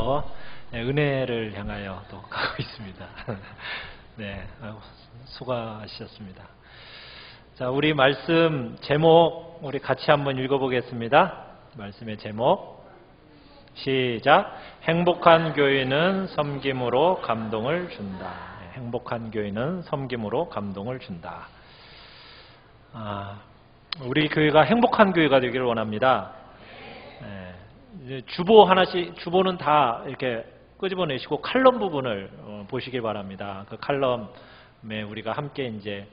더 은혜를 향하여 또 가고 있습니다. 네, 수고하셨습니다. 자, 우리 말씀 제목 우리 같이 한번 읽어보겠습니다. 말씀의 제목 시작. 행복한 교회는 섬김으로 감동을 준다. 행복한 교회는 섬김으로 감동을 준다. 우리 교회가 행복한 교회가 되기를 원합니다. 주보 하나씩, 주보는 다 이렇게 끄집어내시고 칼럼 부분을 보시길 바랍니다. 그 칼럼에 우리가 함께 이제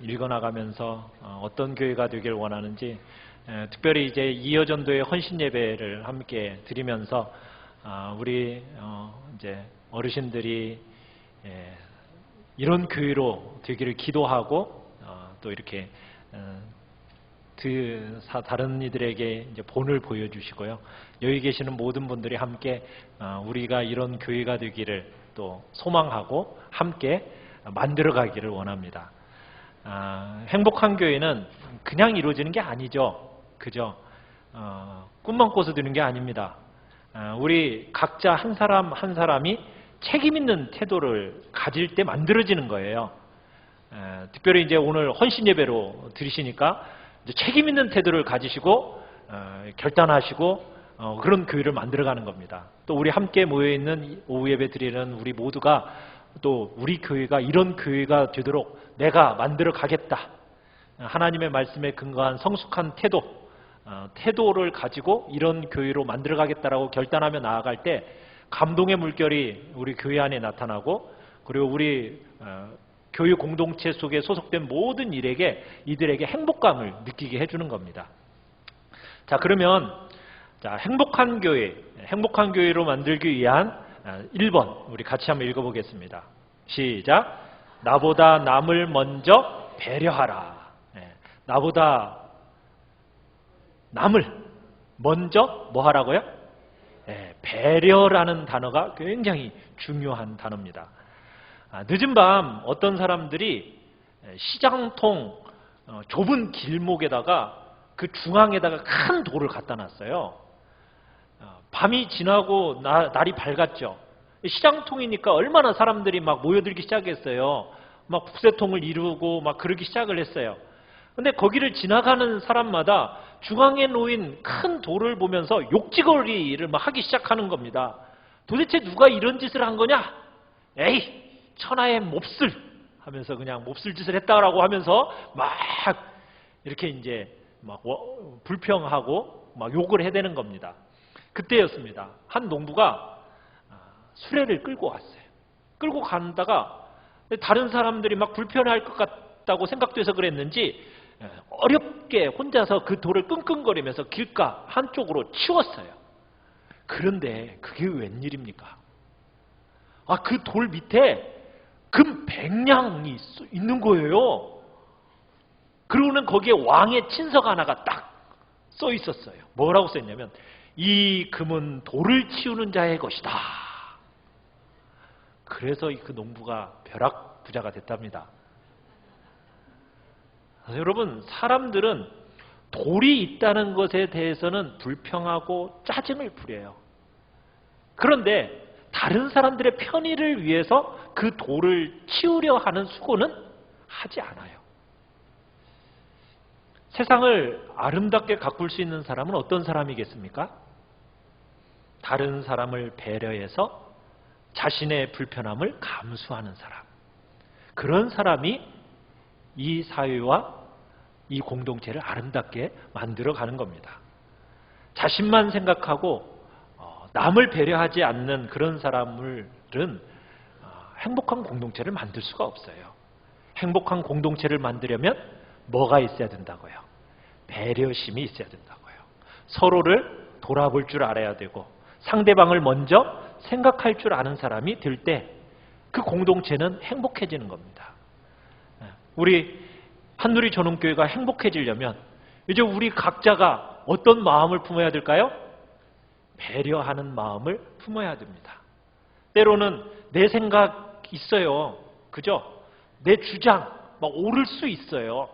읽어나가면서 어떤 교회가 되기를 원하는지, 특별히 이제 이어전도의 헌신 예배를 함께 드리면서 우리 이제 어르신들이 이런 교회로 되기를 기도하고 또 이렇게 다른 이들에게 이제 본을 보여주시고요. 여기 계시는 모든 분들이 함께 우리가 이런 교회가 되기를 또 소망하고 함께 만들어가기를 원합니다. 행복한 교회는 그냥 이루어지는 게 아니죠. 그죠? 꿈만 꿔서 되는 게 아닙니다. 우리 각자 한 사람 한 사람이 책임 있는 태도를 가질 때 만들어지는 거예요. 특별히 이제 오늘 헌신 예배로 드리시니까 책임 있는 태도를 가지시고 결단하시고 그런 교회를 만들어가는 겁니다. 또 우리 함께 모여있는 오후 예배 드리는 우리 모두가 또 우리 교회가 이런 교회가 되도록 내가 만들어 가겠다. 하나님의 말씀에 근거한 성숙한 태도를 가지고 이런 교회로 만들어 가겠다라고 결단하며 나아갈 때 감동의 물결이 우리 교회 안에 나타나고, 그리고 우리 교회 공동체 속에 소속된 모든 이들에게 행복감을 느끼게 해주는 겁니다. 자, 그러면 행복한 교회로 만들기 위한 1번 우리 같이 한번 읽어보겠습니다. 시작. 나보다 남을 먼저 배려하라. 나보다 남을 먼저 뭐 하라고요? 배려라는 단어가 굉장히 중요한 단어입니다. 늦은 밤 어떤 사람들이 시장통 좁은 길목에다가 그 중앙에다가 큰 돌을 갖다 놨어요. 밤이 지나고 날이 밝았죠. 시장통이니까 얼마나 사람들이 막 모여들기 시작했어요. 막 북새통을 이루고 막 그러기 시작을 했어요. 근데 거기를 지나가는 사람마다 중앙에 놓인 큰 돌을 보면서 욕지거리를 막 하기 시작하는 겁니다. 도대체 누가 이런 짓을 한 거냐? 에이, 천하의 몹쓸 하면서 그냥 몹쓸 짓을 했다라고 하면서 막 이렇게 이제 막 불평하고 막 욕을 해대는 겁니다. 그때였습니다. 한 농부가 수레를 끌고 왔어요. 끌고 간다가 다른 사람들이 막 불편해할 것 같다고 생각돼서 그랬는지 어렵게 혼자서 그 돌을 끙끙거리면서 길가 한쪽으로 치웠어요. 그런데 그게 웬일입니까? 그 돌 밑에 금 100냥이 있는 거예요. 그러고는 거기에 왕의 친서가 하나가 딱 써 있었어요. 뭐라고 써 있냐면, 이 금은 돌을 치우는 자의 것이다. 그래서 그 농부가 벼락 부자가 됐답니다. 여러분, 사람들은 돌이 있다는 것에 대해서는 불평하고 짜증을 부려요. 그런데 다른 사람들의 편의를 위해서 그 돌을 치우려 하는 수고는 하지 않아요. 세상을 아름답게 가꿀 수 있는 사람은 어떤 사람이겠습니까? 다른 사람을 배려해서 자신의 불편함을 감수하는 사람. 그런 사람이 이 사회와 이 공동체를 아름답게 만들어가는 겁니다. 자신만 생각하고 남을 배려하지 않는 그런 사람들은 행복한 공동체를 만들 수가 없어요. 행복한 공동체를 만들려면 뭐가 있어야 된다고요? 배려심이 있어야 된다고요. 서로를 돌아볼 줄 알아야 되고 상대방을 먼저 생각할 줄 아는 사람이 될 때 그 공동체는 행복해지는 겁니다. 우리 한누리 전원교회가 행복해지려면 이제 우리 각자가 어떤 마음을 품어야 될까요? 배려하는 마음을 품어야 됩니다. 때로는 내 생각 있어요. 그죠? 내 주장 막 오를 수 있어요.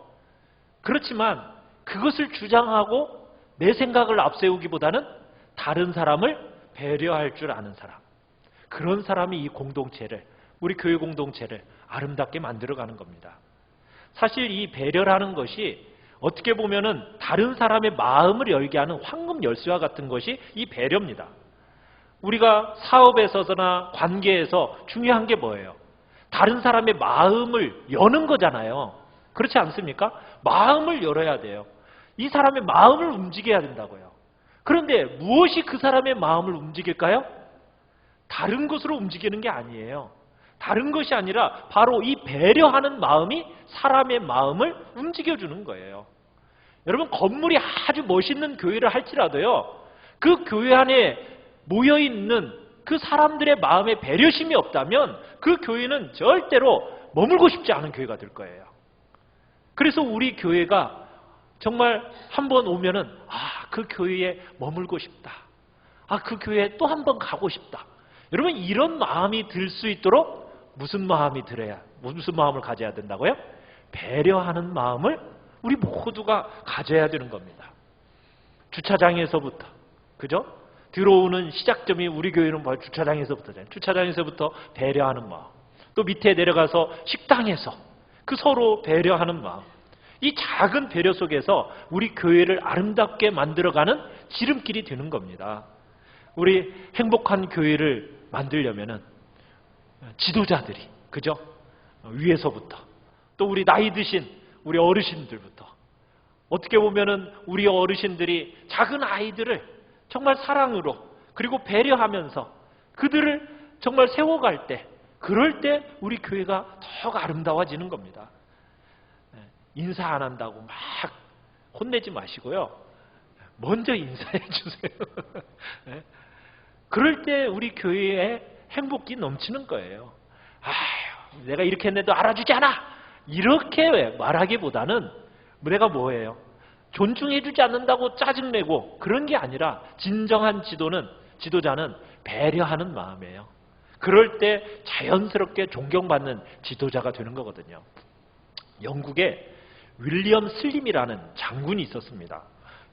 그렇지만 그것을 주장하고 내 생각을 앞세우기보다는 다른 사람을 배려할 줄 아는 사람, 그런 사람이 이 공동체를, 우리 교회 공동체를 아름답게 만들어가는 겁니다. 사실 이 배려라는 것이 어떻게 보면은 다른 사람의 마음을 열게 하는 황금 열쇠와 같은 것이 이 배려입니다. 우리가 사업에서나 관계에서 중요한 게 뭐예요? 다른 사람의 마음을 여는 거잖아요. 그렇지 않습니까? 마음을 열어야 돼요. 이 사람의 마음을 움직여야 된다고요. 그런데 무엇이 그 사람의 마음을 움직일까요? 다른 것으로 움직이는 게 아니에요. 다른 것이 아니라 바로 이 배려하는 마음이 사람의 마음을 움직여주는 거예요. 여러분, 건물이 아주 멋있는 교회를 할지라도요, 그 교회 안에 모여있는 그 사람들의 마음에 배려심이 없다면 그 교회는 절대로 머물고 싶지 않은 교회가 될 거예요. 그래서 우리 교회가 정말 한번 오면은 그 교회에 머물고 싶다. 그 교회에 또 한번 가고 싶다. 여러분, 이런 마음이 들 수 있도록 무슨 마음을 가져야 된다고요? 배려하는 마음을 우리 모두가 가져야 되는 겁니다. 주차장에서부터, 그죠? 들어오는 시작점이 우리 교회는 바로 주차장에서부터잖아요. 주차장에서부터 배려하는 마음. 또 밑에 내려가서 식당에서 그 서로 배려하는 마음. 이 작은 배려 속에서 우리 교회를 아름답게 만들어가는 지름길이 되는 겁니다. 우리 행복한 교회를 만들려면은 지도자들이, 그죠? 위에서부터, 또 우리 나이 드신 우리 어르신들부터, 어떻게 보면은 우리 어르신들이 작은 아이들을 정말 사랑으로 그리고 배려하면서 그들을 정말 세워갈 때, 그럴 때 우리 교회가 더욱 아름다워지는 겁니다. 인사 안 한다고 막 혼내지 마시고요. 먼저 인사해 주세요. 그럴 때 우리 교회에 행복이 넘치는 거예요. 내가 이렇게 했는데도 알아주지 않아! 이렇게 말하기보다는 내가 뭐예요? 존중해주지 않는다고 짜증내고 그런 게 아니라 진정한 지도자는 배려하는 마음이에요. 그럴 때 자연스럽게 존경받는 지도자가 되는 거거든요. 영국에 윌리엄 슬림이라는 장군이 있었습니다.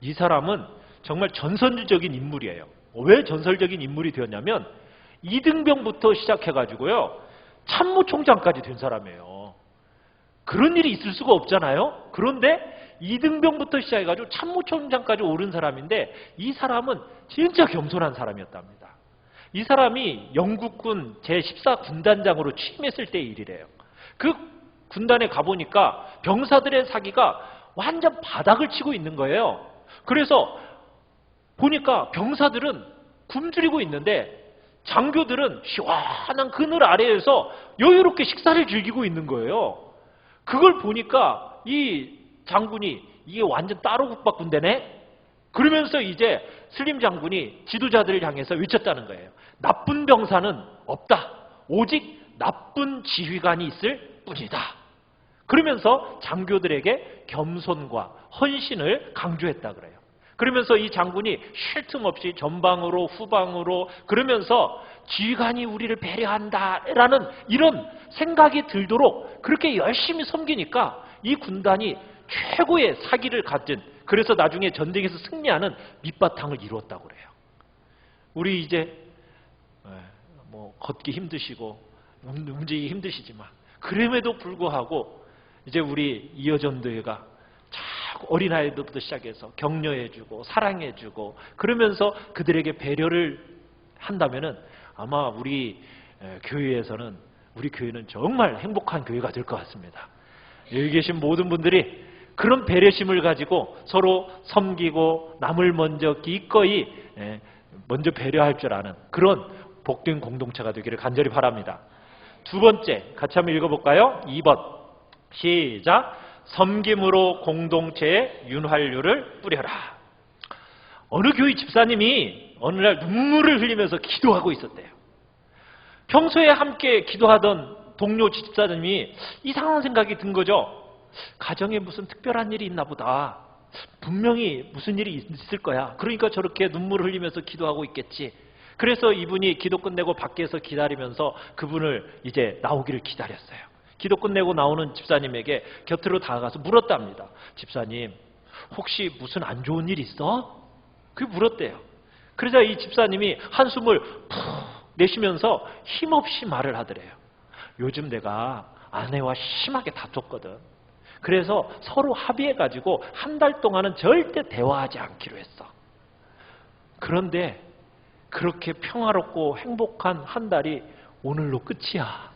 이 사람은 정말 전설적인 인물이에요. 왜 전설적인 인물이 되었냐면 이등병부터 시작해가지고요, 참모총장까지 된 사람이에요. 그런 일이 있을 수가 없잖아요. 그런데 이등병부터 시작해가지고 참모총장까지 오른 사람인데 이 사람은 진짜 겸손한 사람이었답니다. 이 사람이 영국군 제14군단장으로 취임했을 때의 일이래요. 그 군단에 가보니까 병사들의 사기가 완전 바닥을 치고 있는 거예요. 그래서 보니까 병사들은 굶주리고 있는데 장교들은 시원한 그늘 아래에서 여유롭게 식사를 즐기고 있는 거예요. 그걸 보니까 이 장군이 이게 완전 따로 국밥군대네? 그러면서 이제 슬림 장군이 지도자들을 향해서 외쳤다는 거예요. 나쁜 병사는 없다. 오직 나쁜 지휘관이 있을 뿐이다. 그러면서 장교들에게 겸손과 헌신을 강조했다 그래요. 그러면서 이 장군이 쉴 틈 없이 전방으로 후방으로 그러면서 지휘관이 우리를 배려한다라는 이런 생각이 들도록 그렇게 열심히 섬기니까 이 군단이 최고의 사기를 갖은, 그래서 나중에 전쟁에서 승리하는 밑바탕을 이루었다고 그래요. 우리 이제 뭐 걷기 힘드시고 움직이기 힘드시지만 그럼에도 불구하고 이제 우리 이어전도회가 자꾸 어린아이들부터 시작해서 격려해주고 사랑해주고 그러면서 그들에게 배려를 한다면은 아마 우리 교회에서는, 우리 교회는 정말 행복한 교회가 될 것 같습니다. 여기 계신 모든 분들이 그런 배려심을 가지고 서로 섬기고 남을 먼저 기꺼이 먼저 배려할 줄 아는 그런 복된 공동체가 되기를 간절히 바랍니다. 두 번째, 같이 한번 읽어볼까요? 2번 시작. 섬김으로 공동체에 윤활유를 뿌려라. 어느 교회 집사님이 어느 날 눈물을 흘리면서 기도하고 있었대요. 평소에 함께 기도하던 동료 집사님이 이상한 생각이 든 거죠. 가정에 무슨 특별한 일이 있나 보다. 분명히 무슨 일이 있을 거야. 그러니까 저렇게 눈물을 흘리면서 기도하고 있겠지. 그래서 이분이 기도 끝내고 밖에서 기다리면서 그분을 이제 나오기를 기다렸어요. 기도 끝내고 나오는 집사님에게 곁으로 다가가서 물었답니다. 집사님, 혹시 무슨 안 좋은 일 있어? 그게 물었대요. 그러자 이 집사님이 한숨을 푹 내쉬면서 힘없이 말을 하더래요. 요즘 내가 아내와 심하게 다퉜거든. 그래서 서로 합의해가지고 한 달 동안은 절대 대화하지 않기로 했어. 그런데 그렇게 평화롭고 행복한 한 달이 오늘로 끝이야.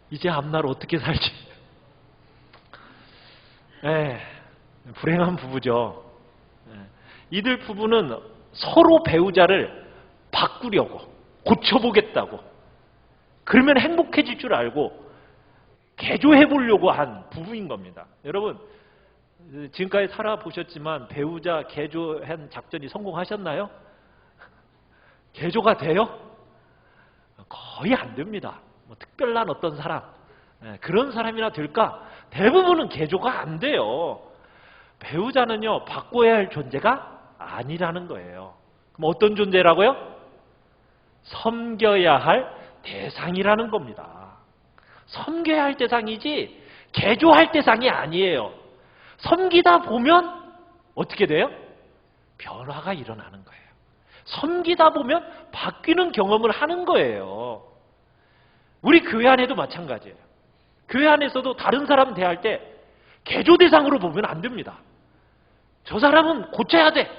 이제 앞날 어떻게 살지? 불행한 부부죠. 이들 부부는 서로 배우자를 바꾸려고, 고쳐보겠다고, 그러면 행복해질 줄 알고 개조해보려고 한 부부인 겁니다. 여러분, 지금까지 살아보셨지만 배우자 개조한 작전이 성공하셨나요? 개조가 돼요? 거의 안 됩니다. 뭐 특별한 어떤 사람, 그런 사람이나 될까? 대부분은 개조가 안 돼요. 배우자는요, 바꿔야 할 존재가 아니라는 거예요. 그럼 어떤 존재라고요? 섬겨야 할 대상이라는 겁니다. 섬겨야 할 대상이지 개조할 대상이 아니에요. 섬기다 보면 어떻게 돼요? 변화가 일어나는 거예요. 섬기다 보면 바뀌는 경험을 하는 거예요. 우리 교회 안에도 마찬가지예요. 교회 안에서도 다른 사람 대할 때 개조 대상으로 보면 안 됩니다. 저 사람은 고쳐야 돼.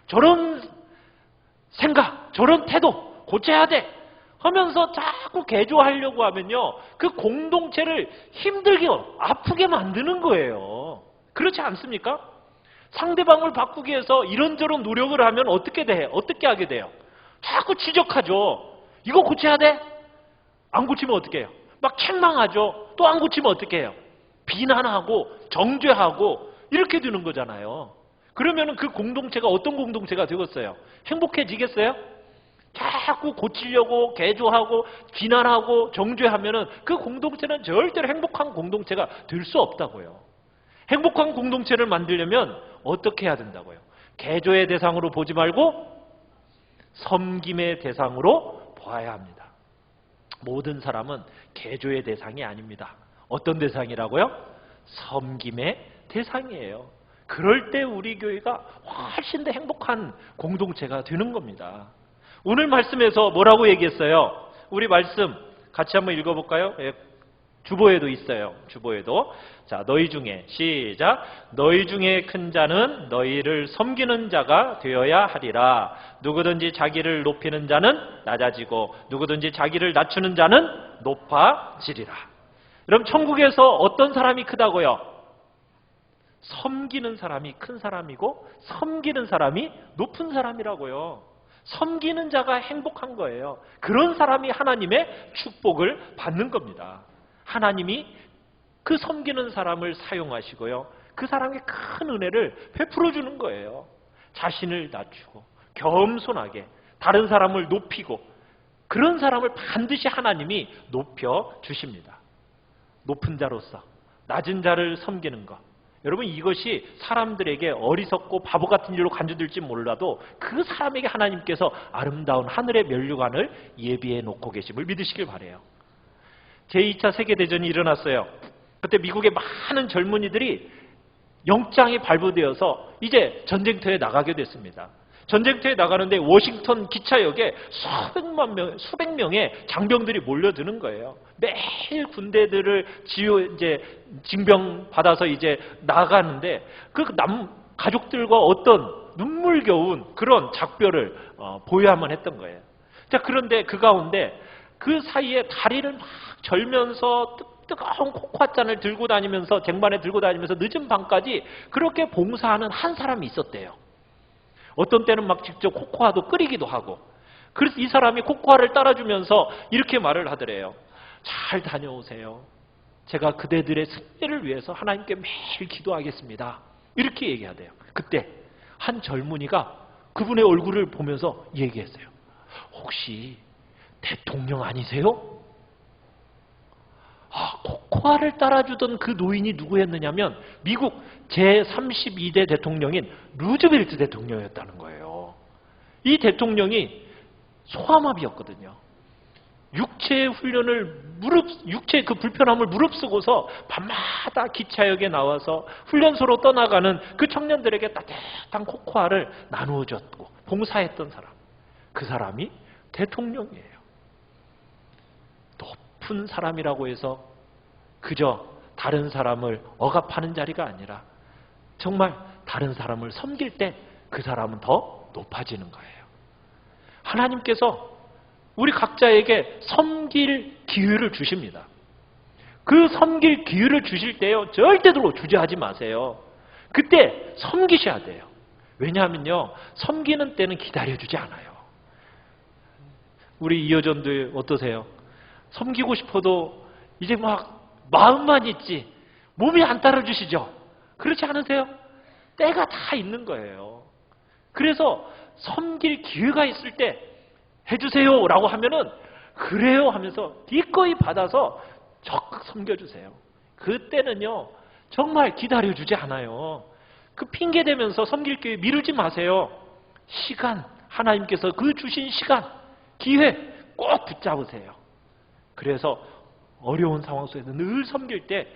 저런 생각, 저런 태도 고쳐야 돼. 하면서 자꾸 개조하려고 하면요, 그 공동체를 힘들게, 아프게 만드는 거예요. 그렇지 않습니까? 상대방을 바꾸기 위해서 이런저런 노력을 하면 어떻게 하게 돼요? 자꾸 지적하죠. 이거 고쳐야 돼? 안 고치면 어떻게 해요? 막 책망하죠. 또 안 고치면 어떻게 해요? 비난하고 정죄하고 이렇게 되는 거잖아요. 그러면 그 공동체가 어떤 공동체가 되겠어요? 행복해지겠어요? 자꾸 고치려고 개조하고 비난하고 정죄하면은 그 공동체는 절대로 행복한 공동체가 될 수 없다고요. 행복한 공동체를 만들려면 어떻게 해야 된다고요? 개조의 대상으로 보지 말고 섬김의 대상으로 보아야 합니다. 모든 사람은 개조의 대상이 아닙니다. 어떤 대상이라고요? 섬김의 대상이에요. 그럴 때 우리 교회가 훨씬 더 행복한 공동체가 되는 겁니다. 오늘 말씀에서 뭐라고 얘기했어요? 우리 말씀 같이 한번 읽어볼까요? 주보에도 있어요. 주보에도. 자, 너희 중에 시작. 너희 중에 큰 자는 너희를 섬기는 자가 되어야 하리라. 누구든지 자기를 높이는 자는 낮아지고 누구든지 자기를 낮추는 자는 높아지리라. 그럼 천국에서 어떤 사람이 크다고요? 섬기는 사람이 큰 사람이고 섬기는 사람이 높은 사람이라고요. 섬기는 자가 행복한 거예요. 그런 사람이 하나님의 축복을 받는 겁니다. 하나님이 그 섬기는 사람을 사용하시고요, 그 사람에게 큰 은혜를 베풀어 주는 거예요. 자신을 낮추고 겸손하게 다른 사람을 높이고, 그런 사람을 반드시 하나님이 높여 주십니다. 높은 자로서 낮은 자를 섬기는 것, 여러분 이것이 사람들에게 어리석고 바보 같은 일로 간주될지 몰라도 그 사람에게 하나님께서 아름다운 하늘의 면류관을 예비해 놓고 계심을 믿으시길 바라요. 제2차 세계대전이 일어났어요. 그때 미국의 많은 젊은이들이 영장이 발부되어서 이제 전쟁터에 나가게 됐습니다. 전쟁터에 나가는데 워싱턴 기차역에 수백 명의 장병들이 몰려드는 거예요. 매일 군대들을 징병 받아서 이제 나가는데 그 가족들과 어떤 눈물겨운 그런 작별을 보여야만 했던 거예요. 자, 그런데 그 가운데 그 사이에 다리를 막 절면서 뜨거운 코코아 잔을 들고 다니면서 쟁반에 들고 다니면서 늦은 밤까지 그렇게 봉사하는 한 사람이 있었대요. 어떤 때는 막 직접 코코아도 끓이기도 하고. 그래서 이 사람이 코코아를 따라주면서 이렇게 말을 하더래요. 잘 다녀오세요. 제가 그대들의 승리를 위해서 하나님께 매일 기도하겠습니다. 이렇게 얘기하대요. 그때 한 젊은이가 그분의 얼굴을 보면서 얘기했어요. 혹시 대통령 아니세요? 코코아를 따라주던 그 노인이 누구였느냐면 미국 제32대 대통령인 루즈벨트 대통령이었다는 거예요. 이 대통령이 소아마비였거든요. 육체의 훈련을 육체의 그 불편함을 무릅쓰고서 밤마다 기차역에 나와서 훈련소로 떠나가는 그 청년들에게 따뜻한 코코아를 나누어 줬고 봉사했던 사람. 그 사람이 대통령이에요. 높은 사람이라고 해서 그저 다른 사람을 억압하는 자리가 아니라 정말 다른 사람을 섬길 때 그 사람은 더 높아지는 거예요. 하나님께서 우리 각자에게 섬길 기회를 주십니다. 그 섬길 기회를 주실 때요, 절대로 주저하지 마세요. 그때 섬기셔야 돼요. 왜냐하면요, 섬기는 때는 기다려주지 않아요. 우리 이여전도 어떠세요? 섬기고 싶어도 이제 막 마음만 있지 몸이 안 따라주시죠? 그렇지 않으세요? 때가 다 있는 거예요. 그래서 섬길 기회가 있을 때 해주세요 라고 하면은 그래요 하면서 기꺼이 받아서 적극 섬겨주세요. 그때는요 정말 기다려주지 않아요. 그 핑계 대면서 섬길 기회 미루지 마세요. 시간, 하나님께서 그 주신 시간, 기회 꼭 붙잡으세요. 그래서 어려운 상황 속에서 늘 섬길 때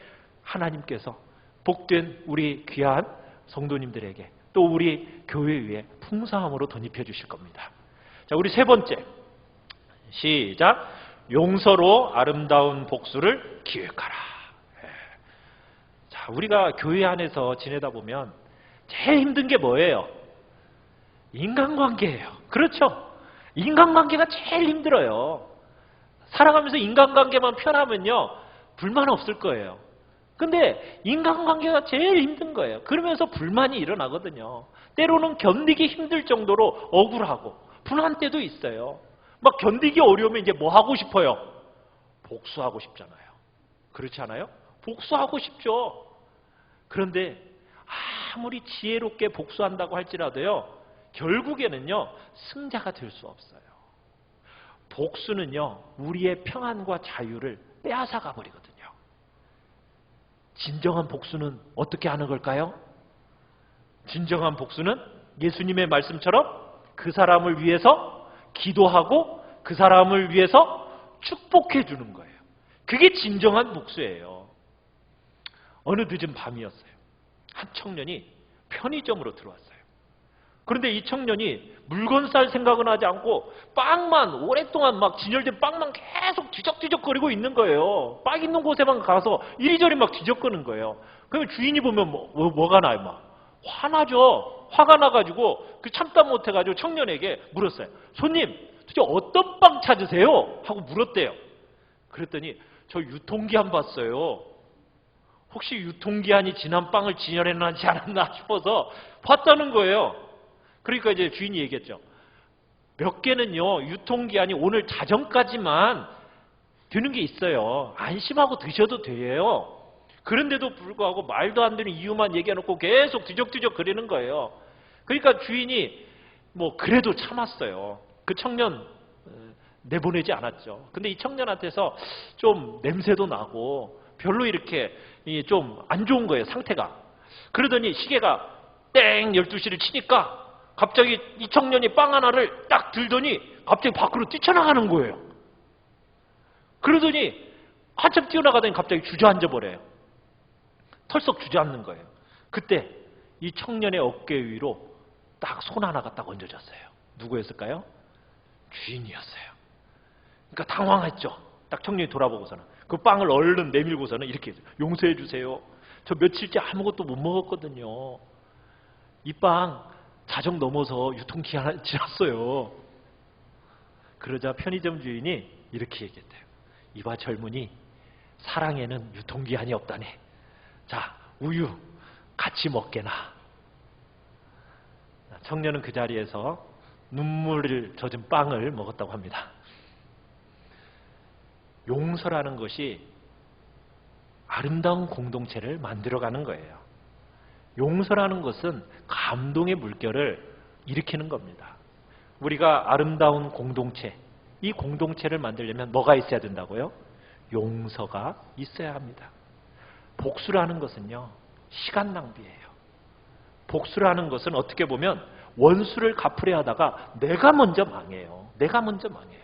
하나님께서 복된 우리 귀한 성도님들에게 또 우리 교회 위에 풍성함으로 덧입혀 주실 겁니다. 자, 우리 세 번째. 시작. 용서로 아름다운 복수를 기획하라. 자, 우리가 교회 안에서 지내다 보면 제일 힘든 게 뭐예요? 인간관계예요. 그렇죠? 인간관계가 제일 힘들어요. 살아가면서 인간관계만 편하면요 불만 없을 거예요. 근데 인간관계가 제일 힘든 거예요. 그러면서 불만이 일어나거든요. 때로는 견디기 힘들 정도로 억울하고 분한 때도 있어요. 막 견디기 어려우면 이제 뭐 하고 싶어요? 복수하고 싶잖아요. 그렇지 않아요? 복수하고 싶죠. 그런데 아무리 지혜롭게 복수한다고 할지라도요 결국에는요 승자가 될 수 없어요. 복수는요 우리의 평안과 자유를 빼앗아가 버리거든요. 진정한 복수는 어떻게 하는 걸까요? 진정한 복수는 예수님의 말씀처럼 그 사람을 위해서 기도하고 그 사람을 위해서 축복해 주는 거예요. 그게 진정한 복수예요. 어느 늦은 밤이었어요. 한 청년이 편의점으로 들어왔어요. 그런데 이 청년이 물건 살 생각은 하지 않고 빵만 오랫동안 막 진열된 빵만 계속 뒤적뒤적거리고 있는 거예요. 빵 있는 곳에만 가서 이리저리 막 뒤적거리는 거예요. 그러면 주인이 보면 뭐가 나요? 막 화나죠. 화가 나가지고 그 참다 못해가지고 청년에게 물었어요. 손님, 도대체 어떤 빵 찾으세요? 하고 물었대요. 그랬더니 저 유통기한 봤어요. 혹시 유통기한이 지난 빵을 진열해놨지 않았나 싶어서 봤다는 거예요. 그러니까 이제 주인이 얘기했죠. 몇 개는요 유통기한이 오늘 자정까지만 되는 게 있어요. 안심하고 드셔도 돼요. 그런데도 불구하고 말도 안 되는 이유만 얘기해놓고 계속 뒤적뒤적 거리는 거예요. 그러니까 주인이 뭐 그래도 참았어요. 그 청년 내보내지 않았죠. 근데 이 청년한테서 좀 냄새도 나고 별로 이렇게 좀 안 좋은 거예요, 상태가. 그러더니 시계가 땡 12시를 치니까 갑자기 이 청년이 빵 하나를 딱 들더니 갑자기 밖으로 뛰쳐나가는 거예요. 그러더니 한참 뛰어나가더니 갑자기 주저앉아 버려요. 털썩 주저앉는 거예요. 그때 이 청년의 어깨 위로 딱 손 하나가 딱 얹어졌어요. 누구였을까요? 주인이었어요. 그러니까 당황했죠. 딱 청년이 돌아보고서는 그 빵을 얼른 내밀고서는 이렇게 했어요. 용서해 주세요. 저 며칠째 아무것도 못 먹었거든요. 이 빵 자정 넘어서 유통기한 지났어요. 그러자 편의점 주인이 이렇게 얘기했대요. 이봐 젊은이, 사랑에는 유통기한이 없다네. 자, 우유 같이 먹게나. 청년은 그 자리에서 눈물을 젖은 빵을 먹었다고 합니다. 용서라는 것이 아름다운 공동체를 만들어가는 거예요. 용서라는 것은 감동의 물결을 일으키는 겁니다. 우리가 아름다운 공동체, 이 공동체를 만들려면 뭐가 있어야 된다고요? 용서가 있어야 합니다. 복수라는 것은요, 시간 낭비예요. 복수라는 것은 어떻게 보면 원수를 갚으려 하다가 내가 먼저 망해요. 내가 먼저 망해요.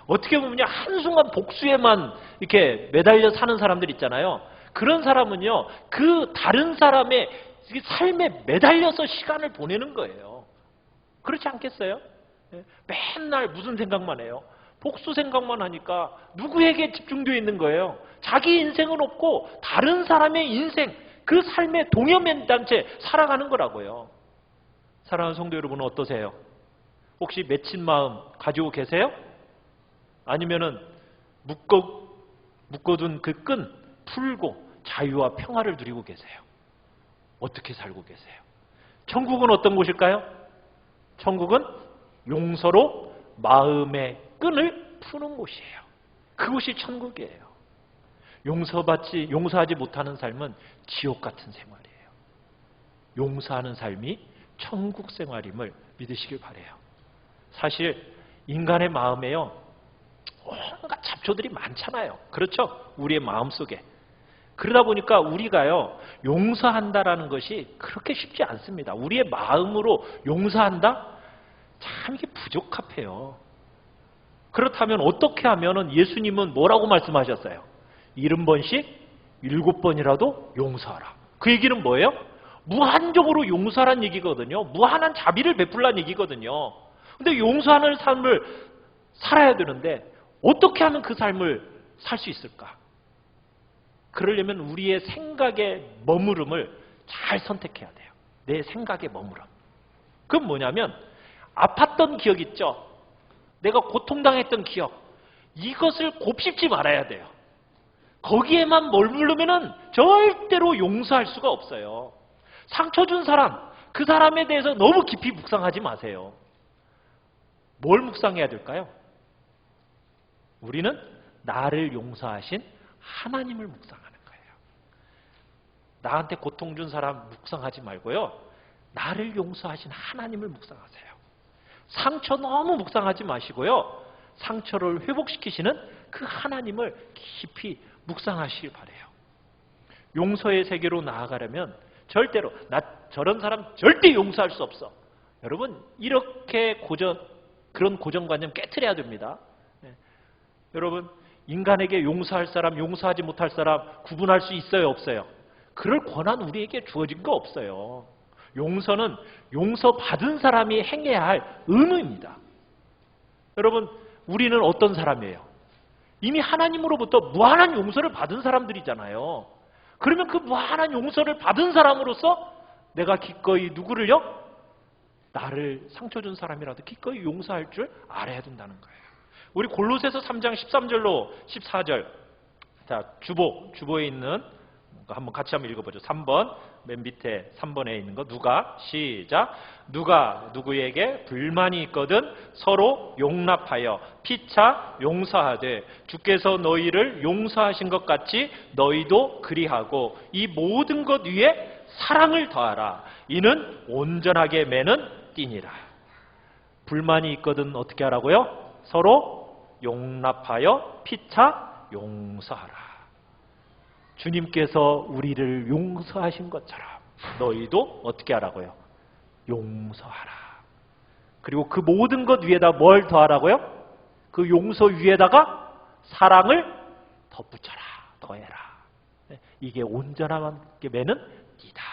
어떻게 보면 한순간 복수에만 이렇게 매달려 사는 사람들 있잖아요. 그런 사람은요, 그 다른 사람의 삶에 매달려서 시간을 보내는 거예요. 그렇지 않겠어요? 맨날 무슨 생각만 해요? 복수 생각만 하니까 누구에게 집중되어 있는 거예요? 자기 인생은 없고 다른 사람의 인생, 그 삶에 동여맨 채 살아가는 거라고요. 사랑하는 성도 여러분은 어떠세요? 혹시 맺힌 마음 가지고 계세요? 아니면은 묶어둔 그 끈 풀고 자유와 평화를 누리고 계세요? 어떻게 살고 계세요? 천국은 어떤 곳일까요? 천국은 용서로 마음의 끈을 푸는 곳이에요. 그곳이 천국이에요. 용서하지 못하는 삶은 지옥 같은 생활이에요. 용서하는 삶이 천국 생활임을 믿으시길 바라요. 사실 인간의 마음에요, 온갖 잡초들이 많잖아요. 그렇죠? 우리의 마음속에. 그러다 보니까 우리가요, 용서한다라는 것이 그렇게 쉽지 않습니다. 우리의 마음으로 용서한다? 참 이게 부적합해요. 그렇다면 어떻게 하면은 예수님은 뭐라고 말씀하셨어요? 70번씩 7번이라도 용서하라. 그 얘기는 뭐예요? 무한적으로 용서하라는 얘기거든요. 무한한 자비를 베풀라는 얘기거든요. 근데 용서하는 삶을 살아야 되는데 어떻게 하면 그 삶을 살 수 있을까? 그러려면 우리의 생각의 머무름을 잘 선택해야 돼요. 내 생각의 머무름. 그건 뭐냐면 아팠던 기억 있죠? 내가 고통당했던 기억. 이것을 곱씹지 말아야 돼요. 거기에만 머무르면 절대로 용서할 수가 없어요. 상처 준 사람, 그 사람에 대해서 너무 깊이 묵상하지 마세요. 뭘 묵상해야 될까요? 우리는 나를 용서하신 하나님을 묵상하는 거예요. 나한테 고통 준 사람 묵상하지 말고요. 나를 용서하신 하나님을 묵상하세요. 상처 너무 묵상하지 마시고요. 상처를 회복시키시는 그 하나님을 깊이 묵상하시길 바라요. 용서의 세계로 나아가려면 절대로 나 저런 사람 절대 용서할 수 없어. 여러분 이렇게 그런 고정관념 깨트려야 됩니다. 여러분 인간에게 용서할 사람, 용서하지 못할 사람 구분할 수 있어요, 없어요? 그럴 권한 우리에게 주어진 거 없어요. 용서는 용서받은 사람이 행해야 할 의무입니다. 여러분 우리는 어떤 사람이에요? 이미 하나님으로부터 무한한 용서를 받은 사람들이잖아요. 그러면 그 무한한 용서를 받은 사람으로서 내가 기꺼이 누구를요? 나를 상처 준 사람이라도 기꺼이 용서할 줄 알아야 된다는 거예요. 우리 골로새서 3장 13절로 14절. 자, 주보에 있는 한번 같이 한번 읽어보죠. 3번 맨 밑에 3번에 있는 거 누가 시작. 누가 누구에게 불만이 있거든 서로 용납하여 피차 용서하되 주께서 너희를 용서하신 것 같이 너희도 그리하고 이 모든 것 위에 사랑을 더하라. 이는 온전하게 매는 띠니라. 불만이 있거든 어떻게 하라고요? 서로 용납하여 피차 용서하라. 주님께서 우리를 용서하신 것처럼 너희도 어떻게 하라고요? 용서하라. 그리고 그 모든 것 위에다 뭘 더하라고요? 그 용서 위에다가 사랑을 덧붙여라. 더해라. 이게 온전하게 매는 띠다.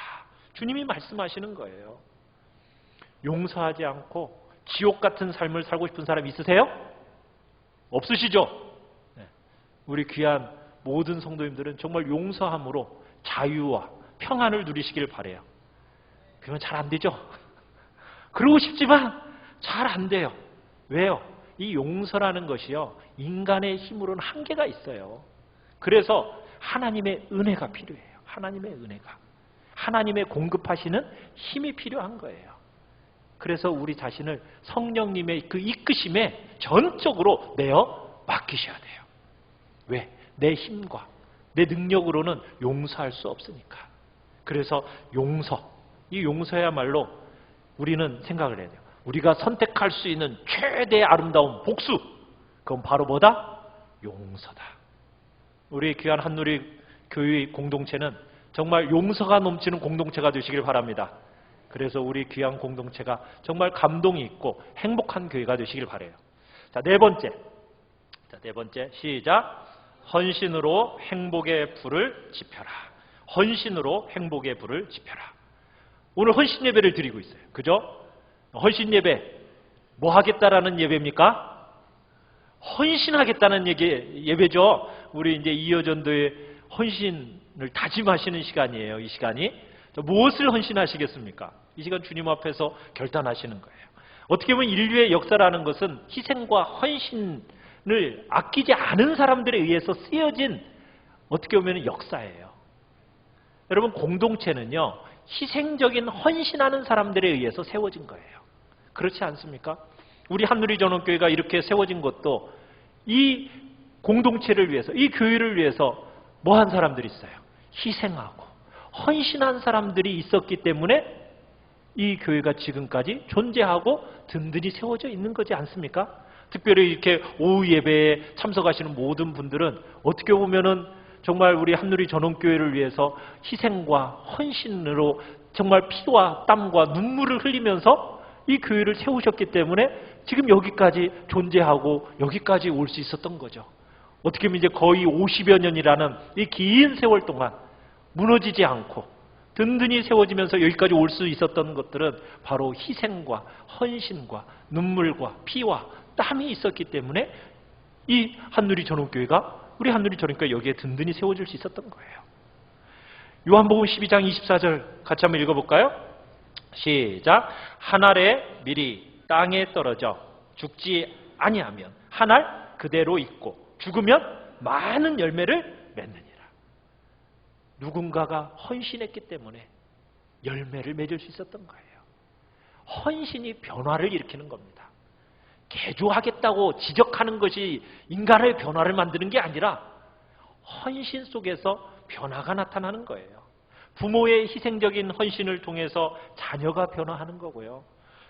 주님이 말씀하시는 거예요. 용서하지 않고 지옥 같은 삶을 살고 싶은 사람 있으세요? 없으시죠? 우리 귀한 모든 성도님들은 정말 용서함으로 자유와 평안을 누리시길 바라요. 그건 잘 안 되죠? 그러고 싶지만 잘 안 돼요. 왜요? 이 용서라는 것이요, 인간의 힘으로는 한계가 있어요. 그래서 하나님의 은혜가 필요해요. 하나님의 은혜가. 하나님의 공급하시는 힘이 필요한 거예요. 그래서 우리 자신을 성령님의 그 이끄심에 전적으로 내어 맡기셔야 돼요. 왜? 내 힘과 내 능력으로는 용서할 수 없으니까. 그래서 이 용서야말로 우리는 생각을 해야 돼요. 우리가 선택할 수 있는 최대의 아름다운 복수, 그건 바로 뭐다? 용서다. 우리 귀한 한누리 교회 공동체는 정말 용서가 넘치는 공동체가 되시길 바랍니다. 그래서 우리 귀한 공동체가 정말 감동이 있고 행복한 교회가 되시길 바라요. 자, 네 번째. 자, 네 번째 시작. 헌신으로 행복의 불을 지펴라. 헌신으로 행복의 불을 지펴라. 오늘 헌신 예배를 드리고 있어요. 그죠? 헌신 예배 뭐 하겠다라는 예배입니까? 헌신하겠다는 예배죠. 우리 이제 이어전도의 헌신을 다짐하시는 시간이에요. 이 시간이. 무엇을 헌신하시겠습니까? 이 시간 주님 앞에서 결단하시는 거예요. 어떻게 보면 인류의 역사라는 것은 희생과 헌신을 아끼지 않은 사람들에 의해서 쓰여진 어떻게 보면 역사예요. 여러분, 공동체는요, 희생적인 헌신하는 사람들에 의해서 세워진 거예요. 그렇지 않습니까? 우리 한누리 전원교회가 이렇게 세워진 것도 이 공동체를 위해서, 이 교회를 위해서 뭐 한 사람들이 있어요? 희생하고 헌신한 사람들이 있었기 때문에 이 교회가 지금까지 존재하고 든든히 세워져 있는 거지 않습니까? 특별히 이렇게 오후 예배에 참석하시는 모든 분들은 어떻게 보면은 정말 우리 한누리 전원교회를 위해서 희생과 헌신으로 정말 피와 땀과 눈물을 흘리면서 이 교회를 세우셨기 때문에 지금 여기까지 존재하고 여기까지 올 수 있었던 거죠. 어떻게 보면 이제 거의 50여 년이라는 이 긴 세월 동안 무너지지 않고 든든히 세워지면서 여기까지 올 수 있었던 것들은 바로 희생과 헌신과 눈물과 피와 땀이 있었기 때문에 이 한누리 전원교회가, 우리 한누리 전원교회가 여기에 든든히 세워질 수 있었던 거예요. 요한복음 12장 24절 같이 한번 읽어볼까요? 시작. 한 알에 밀이 땅에 떨어져 죽지 아니하면 한 알 그대로 있고 죽으면 많은 열매를 맺느니라. 누군가가 헌신했기 때문에 열매를 맺을 수 있었던 거예요. 헌신이 변화를 일으키는 겁니다. 개조하겠다고 지적하는 것이 인간의 변화를 만드는 게 아니라 헌신 속에서 변화가 나타나는 거예요. 부모의 희생적인 헌신을 통해서 자녀가 변화하는 거고요.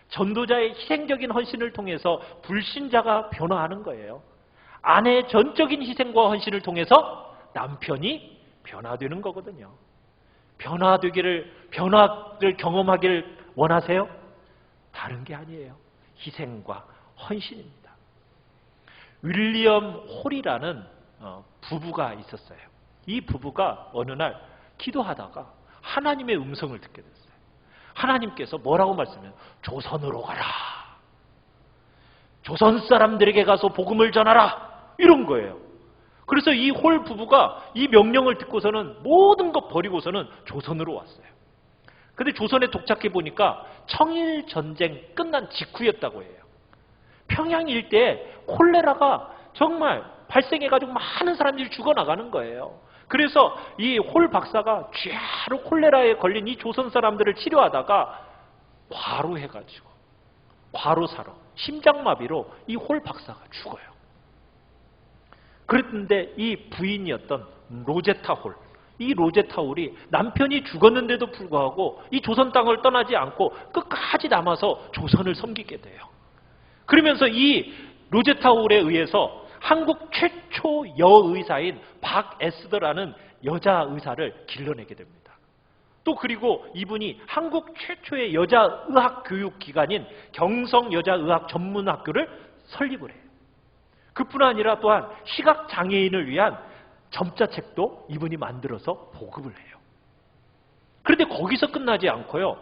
전도자의 희생적인 헌신을 통해서 불신자가 변화하는 거예요. 아내의 전적인 희생과 헌신을 통해서 남편이 변화되는 거거든요. 변화를 경험하기를 원하세요? 다른 게 아니에요. 희생과 헌신입니다. 윌리엄 홀이라는 부부가 있었어요. 이 부부가 어느 날 기도하다가 하나님의 음성을 듣게 됐어요. 하나님께서 뭐라고 말씀해요? 조선으로 가라. 조선 사람들에게 가서 복음을 전하라. 이런 거예요. 그래서 이 홀 부부가 이 명령을 듣고서는 모든 것 버리고서는 조선으로 왔어요. 근데 조선에 도착해 보니까 청일 전쟁 끝난 직후였다고 해요. 평양 일대에 콜레라가 정말 발생해가지고 많은 사람들이 죽어나가는 거예요. 그래서 이 홀 박사가 쥐하로 콜레라에 걸린 이 조선 사람들을 치료하다가 과로해가지고 과로사로 심장마비로 이 홀 박사가 죽어요. 그랬는데 이 부인이었던 로제타 홀, 이 로제타 홀이 남편이 죽었는데도 불구하고 이 조선 땅을 떠나지 않고 끝까지 남아서 조선을 섬기게 돼요. 그러면서 이 로제타 홀에 의해서 한국 최초 여의사인 박에스더라는 여자 의사를 길러내게 됩니다. 또 그리고 이분이 한국 최초의 여자 의학 교육 기관인 경성 여자의학 전문학교를 설립을 해요. 그뿐 아니라 또한 시각 장애인을 위한 점자책도 이분이 만들어서 보급을 해요. 그런데 거기서 끝나지 않고요.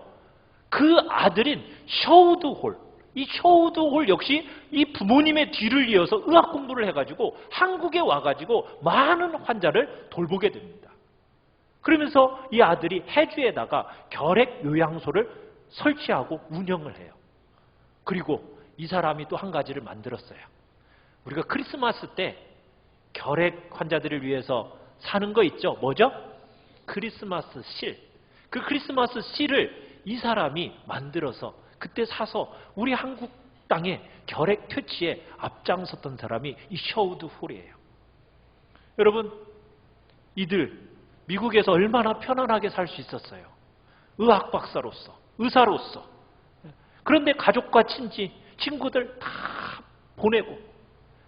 그 아들인 셔우드 홀, 이 셔우드 홀 역시 이 부모님의 뒤를 이어서 의학 공부를 해가지고 한국에 와가지고 많은 환자를 돌보게 됩니다. 그러면서 이 아들이 해주에다가 결핵 요양소를 설치하고 운영을 해요. 그리고 이 사람이 또 한 가지를 만들었어요. 우리가 크리스마스 때 결핵 환자들을 위해서 사는 거 있죠? 뭐죠? 크리스마스 실. 그 크리스마스 실을 이 사람이 만들어서 그때 사서 우리 한국 땅에 결핵 퇴치에 앞장섰던 사람이 이 셔우드 홀이에요. 여러분, 이들 미국에서 얼마나 편안하게 살 수 있었어요. 의학 박사로서, 의사로서. 그런데 가족과 친구들 다 보내고,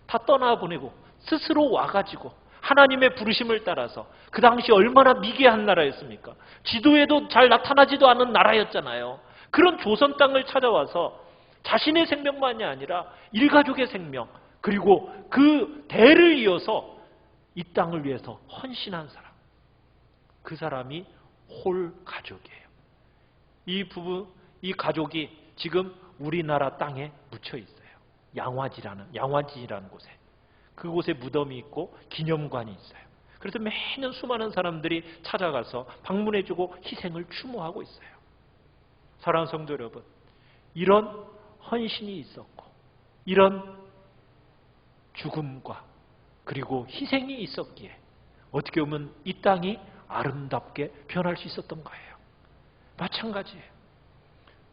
다 떠나보내고 스스로 와가지고 하나님의 부르심을 따라서, 그 당시 얼마나 미개한 나라였습니까? 지도에도 잘 나타나지도 않은 나라였잖아요. 그런 조선 땅을 찾아와서 자신의 생명만이 아니라 일가족의 생명, 그리고 그 대를 이어서 이 땅을 위해서 헌신한 사람, 그 사람이 홀 가족이에요. 이 가족이 지금 우리나라 땅에 묻혀 있어요. 양화지라는 곳에. 그곳에 무덤이 있고 기념관이 있어요. 그래서 매년 수많은 사람들이 찾아가서 방문해주고 희생을 추모하고 있어요. 사랑하는 성도 여러분, 이런 헌신이 있었고 이런 죽음과 그리고 희생이 있었기에 어떻게 보면 이 땅이 아름답게 변할 수 있었던 거예요. 마찬가지예요.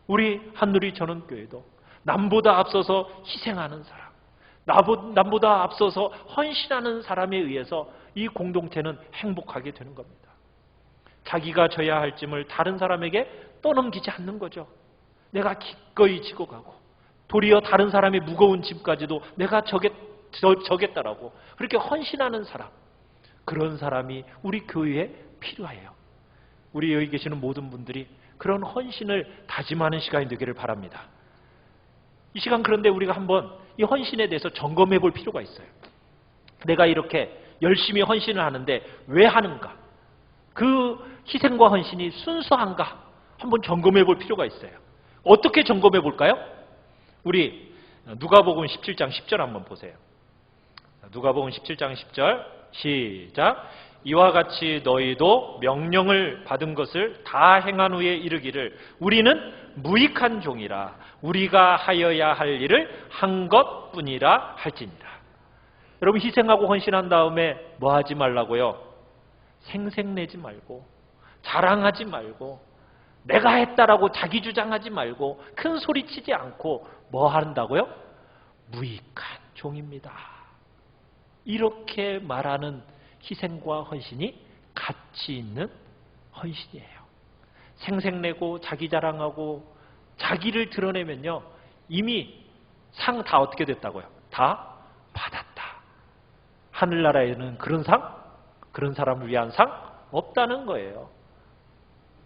우리 한누리 전원교회도 남보다 앞서서 희생하는 사람, 남보다 앞서서 헌신하는 사람에 의해서 이 공동체는 행복하게 되는 겁니다. 자기가 져야 할 짐을 다른 사람에게 떠넘기지 않는 거죠. 내가 기꺼이 지고 가고 도리어 다른 사람의 무거운 짐까지도 내가 저겠다라고 그렇게 헌신하는 사람, 그런 사람이 우리 교회에 필요해요. 우리 여기 계시는 모든 분들이 그런 헌신을 다짐하는 시간이 되기를 바랍니다. 이 시간 그런데 우리가 한번 이 헌신에 대해서 점검해 볼 필요가 있어요. 내가 이렇게 열심히 헌신을 하는데 왜 하는가? 그 희생과 헌신이 순수한가? 한번 점검해 볼 필요가 있어요. 어떻게 점검해 볼까요? 우리 누가복음 17장 10절 한번 보세요. 누가복음 17장 10절 시작. 이와 같이 너희도 명령을 받은 것을 다 행한 후에 이르기를 우리는 무익한 종이라 우리가 하여야 할 일을 한 것뿐이라 할지니라. 여러분, 희생하고 헌신한 다음에 뭐 하지 말라고요? 생색내지 말고 자랑하지 말고 내가 했다라고 자기 주장하지 말고 큰 소리 치지 않고 뭐 한다고요? 무익한 종입니다. 이렇게 말하는 희생과 헌신이 가치 있는 헌신이에요. 생색내고 자기 자랑하고 자기를 드러내면요, 이미 상 다 어떻게 됐다고요? 다 받았다. 하늘나라에는 그런 상, 그런 사람을 위한 상 없다는 거예요.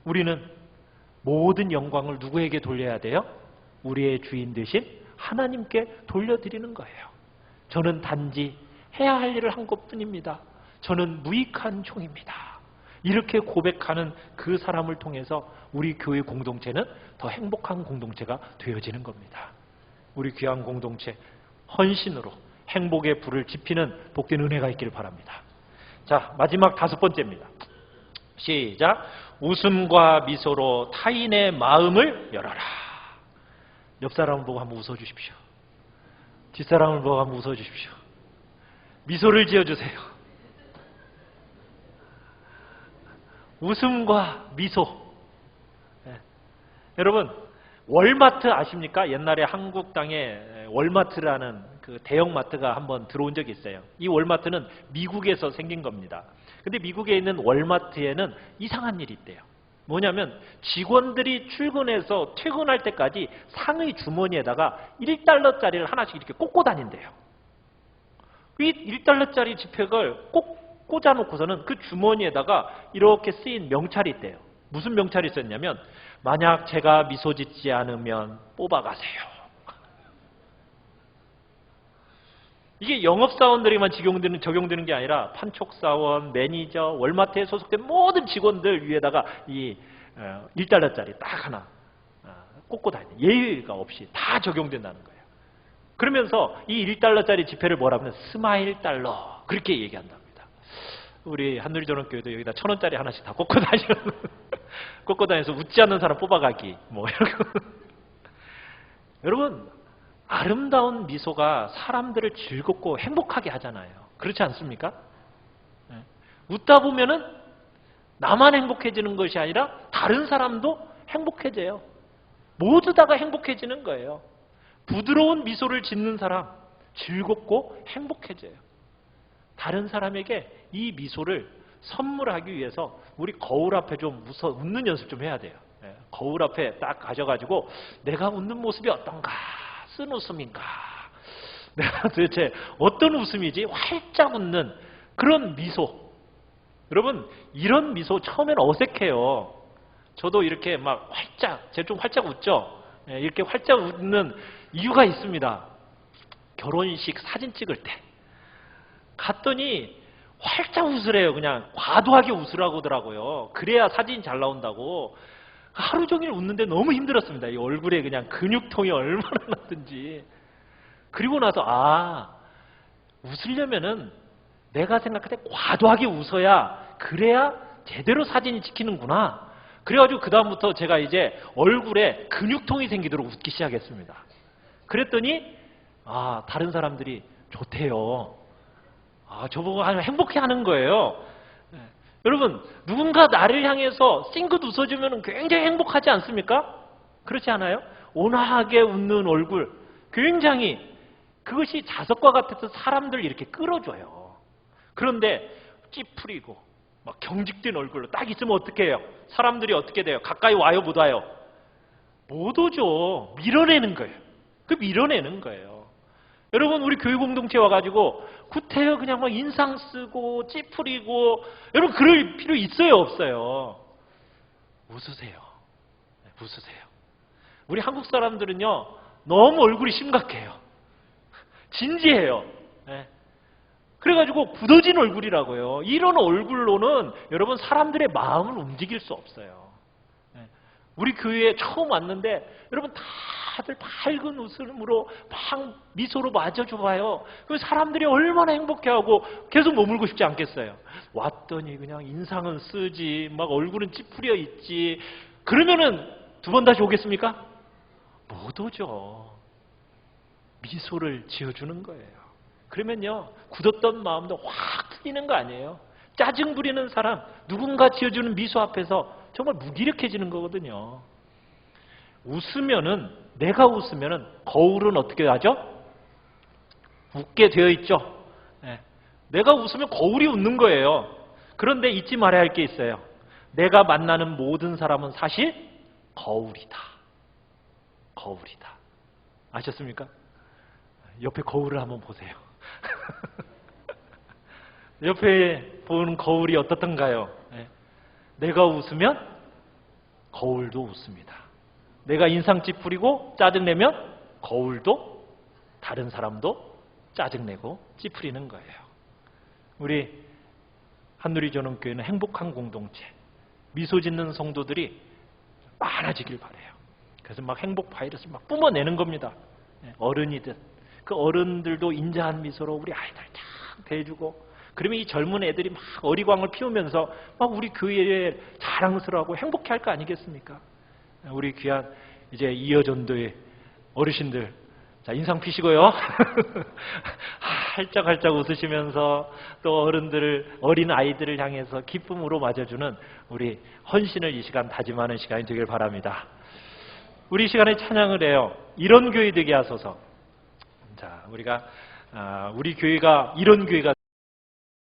우리는 모든 영광을 누구에게 돌려야 돼요? 우리의 주인 되신 하나님께 돌려드리는 거예요. 저는 단지 해야 할 일을 한 것뿐입니다. 저는 무익한 종입니다. 이렇게 고백하는 그 사람을 통해서 우리 교회 공동체는 더 행복한 공동체가 되어지는 겁니다. 우리 귀한 공동체, 헌신으로 행복의 불을 지피는 복된 은혜가 있기를 바랍니다. 자, 마지막 5번째입니다. 시작. 웃음과 미소로 타인의 마음을 열어라. 옆 사람을 보고 한번 웃어주십시오. 뒷사람을 보고 한번 웃어주십시오. 미소를 지어주세요. 웃음과 미소. 네. 여러분, 월마트 아십니까? 옛날에 한국 땅에 월마트라는 그 대형마트가 한번 들어온 적이 있어요. 이 월마트는 미국에서 생긴 겁니다. 근데 미국에 있는 월마트에는 이상한 일이 있대요. 뭐냐면 직원들이 출근해서 퇴근할 때까지 상의 주머니에다가 1달러짜리를 하나씩 이렇게 꽂고 다닌대요. 이 1달러짜리 지폐를 꼭 꽂아놓고서는 그 주머니에다가 이렇게 쓰인 명찰이 있대요. 무슨 명찰이 있었냐면, 만약 제가 미소 짓지 않으면 뽑아가세요. 이게 영업사원들에게만 적용되는 게 아니라 판촉사원, 매니저, 월마트에 소속된 모든 직원들 위에다가 이 1달러짜리 딱 하나 꽂고 다니는, 예의가 없이 다 적용된다는 거예요. 그러면서 이 1달러짜리 지폐를 뭐라고 하면 스마일 달러, 그렇게 얘기한답니다. 우리 한누리전원교회도 여기다 1,000원짜리 하나씩 다 꽂고 다녀서 웃지 않는 사람 뽑아가기 뭐 이런 거. 여러분, 아름다운 미소가 사람들을 즐겁고 행복하게 하잖아요. 그렇지 않습니까? 네. 웃다 보면은 나만 행복해지는 것이 아니라 다른 사람도 행복해져요. 모두 다가 행복해지는 거예요. 부드러운 미소를 짓는 사람, 즐겁고 행복해져요. 다른 사람에게 이 미소를 선물하기 위해서 우리 거울 앞에 좀 웃는 연습 좀 해야 돼요. 네. 거울 앞에 딱 가져가지고 내가 웃는 모습이 어떤가? 쓴 웃음인가? 내가 도대체 어떤 웃음이지? 활짝 웃는 그런 미소. 여러분, 이런 미소 처음엔 어색해요. 저도 이렇게 막 제가 좀 활짝 웃죠? 이렇게 활짝 웃는 이유가 있습니다. 결혼식 사진 찍을 때 갔더니 활짝 웃으래요. 그냥 과도하게 웃으라고 하더라고요. 그래야 사진이 잘 나온다고. 하루 종일 웃는데 너무 힘들었습니다. 이 얼굴에 그냥 근육통이 얼마나 났든지. 그리고 나서 웃으려면은 내가 생각할 때 과도하게 웃어야 그래야 제대로 사진이 찍히는구나. 그래가지고 그 다음부터 제가 이제 얼굴에 근육통이 생기도록 웃기 시작했습니다. 그랬더니 다른 사람들이 좋대요. 저보고 아주 행복해하는 거예요. 여러분, 누군가 나를 향해서 찡긋 웃어주면 굉장히 행복하지 않습니까? 그렇지 않아요? 온화하게 웃는 얼굴, 굉장히 그것이 자석과 같아서 사람들 이렇게 끌어줘요. 그런데 찌푸리고 막 경직된 얼굴로 딱 있으면 어떻게 해요? 사람들이 어떻게 돼요? 가까이 와요, 못 와요? 못 오죠. 밀어내는 거예요. 밀어내는 거예요. 여러분, 우리 교회 공동체 와가지고 구태여 그냥 막 인상 쓰고 찌푸리고, 여러분 그럴 필요 있어요, 없어요? 웃으세요. 웃으세요. 우리 한국 사람들은요 너무 얼굴이 심각해요. 진지해요. 그래가지고 굳어진 얼굴이라고요. 이런 얼굴로는 여러분 사람들의 마음을 움직일 수 없어요. 우리 교회에 처음 왔는데 여러분 다들 밝은 웃음으로 막 미소로 맞아줘봐요. 그럼 사람들이 얼마나 행복해하고 계속 머물고 싶지 않겠어요? 왔더니 그냥 인상은 쓰지, 막 얼굴은 찌푸려 있지. 그러면은 두 번 다시 오겠습니까? 못 오죠. 미소를 지어주는 거예요. 그러면요 굳었던 마음도 확 트이는 거 아니에요? 짜증 부리는 사람, 누군가 지어주는 미소 앞에서 정말 무기력해지는 거거든요. 내가 웃으면은 거울은 어떻게 하죠? 웃게 되어 있죠. 내가 웃으면 거울이 웃는 거예요. 그런데 잊지 말아야 할 게 있어요. 내가 만나는 모든 사람은 사실 거울이다. 거울이다. 아셨습니까? 옆에 거울을 한번 보세요. 옆에 보는 거울이 어떻던가요? 내가 웃으면 거울도 웃습니다. 내가 인상 찌푸리고 짜증내면 거울도, 다른 사람도 짜증내고 찌푸리는 거예요. 우리 한누리전원교회는 행복한 공동체, 미소 짓는 성도들이 많아지길 바라요. 그래서 막 행복 바이러스를 막 뿜어내는 겁니다. 어른이든 그 어른들도 인자한 미소로 우리 아이들 탁 대해주고, 그러면 이 젊은 애들이 막 어리광을 피우면서 막 우리 교회에 자랑스러워하고 행복해할 거 아니겠습니까? 우리 귀한 이제 이어전도의 어르신들, 자 인상 피시고요. 활짝활짝 웃으시면서 또 어린 아이들을 향해서 기쁨으로 맞아주는 우리 헌신을 이 시간 다짐하는 시간이 되길 바랍니다. 우리 이 시간에 찬양을 해요. 이런 교회 되게 하소서. 자, 우리 교회가 이런 교회가